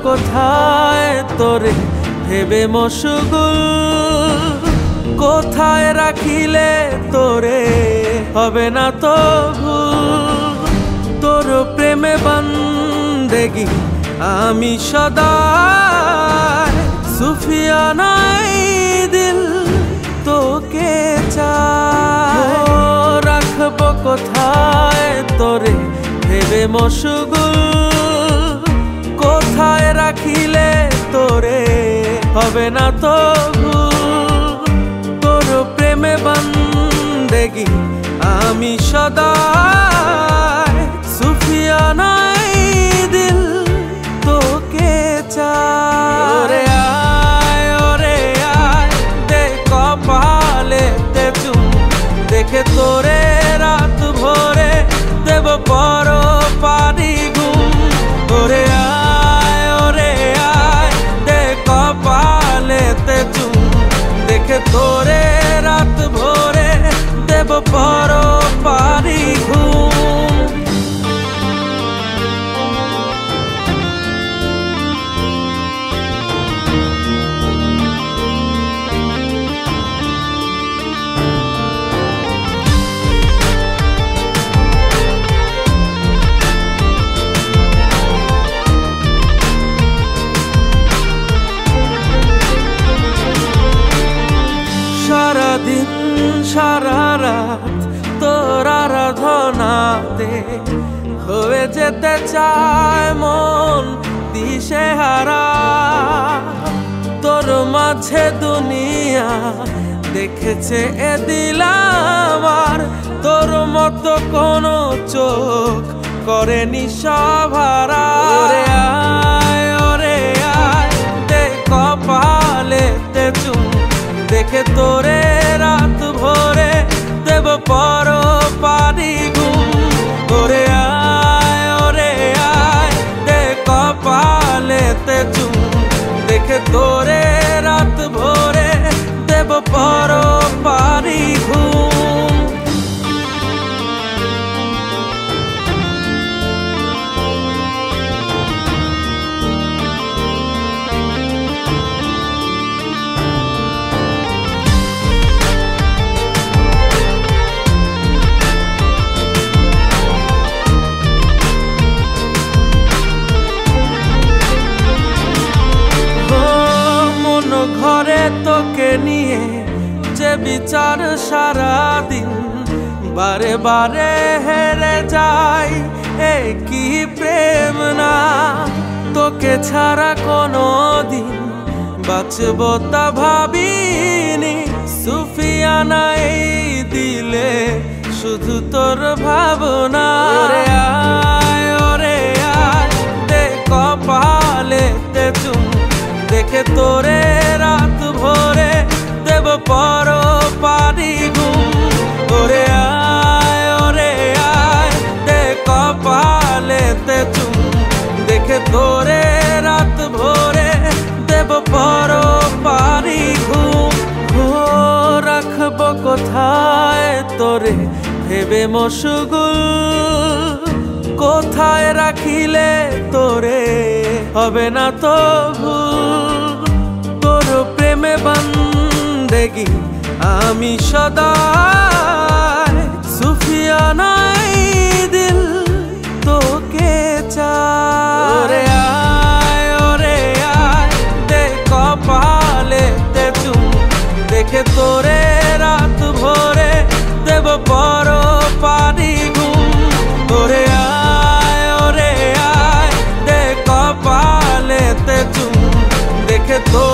কোথায় তোরে ভেবে মশগুল, কোথায় রাখিলে তোরে হবে না তো ভুল। তোর প্রেমে বন্দেগি আমি সদা, সুফিয়ানাই দিল তোকে চায়। রাখবো কোথায় তোরে ভেবে মশগুল, কোথায় রাখিলে তোরে হবে না তো ভুল। তোর প্রেমে বন্দেগি আমি সদা, সুফিয়ানাই দিল তোকে চায়। ওরে আয় দে কপালেতে চুম, দেখে তোরে রাত ভোরে দেব বড় পারি ঘুম। ওরে আয় দে কপালেতে চুম, দেখে তোরে রাত ভোরে দেব বড় পারি ঘুম। সারাদিন সারা রাত তোর আরাধনাতে হয়ে যেতে চায় মন দিশেহারা। তোর মাঝে দুনিয়া দেখেছে এ দিলাম, আর তোর মতো কোনো চোখ করেনি সভারা। ওরে আয় দে কপালেতে চুম, দেখে তোরে রাত ভোরে দেব বড় পারি ঘুম। ওরে আয় দে কপালেতে চুম, দেখে তোরে রাত ভোরে দেব বড় পারি ঘুম। ঘরে তোকে নিয়ে যে বিচার সারাদিন, বারে বারে হেরে যাই এ কি প্রেম না। তোকে ছাড়া কোনো দিন বাঁচব তা ভাবিনি, সুফিয়ানাই দিলে শুধু তোর ভাবনা। ওরে আয় দে কপালেতে চুম, দেখে তোরে রাত ভোরে দেব বড় পারি ঘুম। ওরে আয় দে কপালেতে চুম, দেখে তোরে রাত ভোরে দেব বড় পারি ঘুম। রাখবো কোথায় তোরে ভেবে মশগুল, কোথায় রাখিলে তোরে হবে না তো ভুল। তোর প্রেমে বন্দেগি আমি সদা, সুফিয়ানাই দিল তোকে চায়। ওরে আয় দে কপালেতে চুম, দেখে তোরে রাত ভোরে দেব বড় পারি ঘুম। ওরে আয় দে কপালেতে চুম, দেখে তো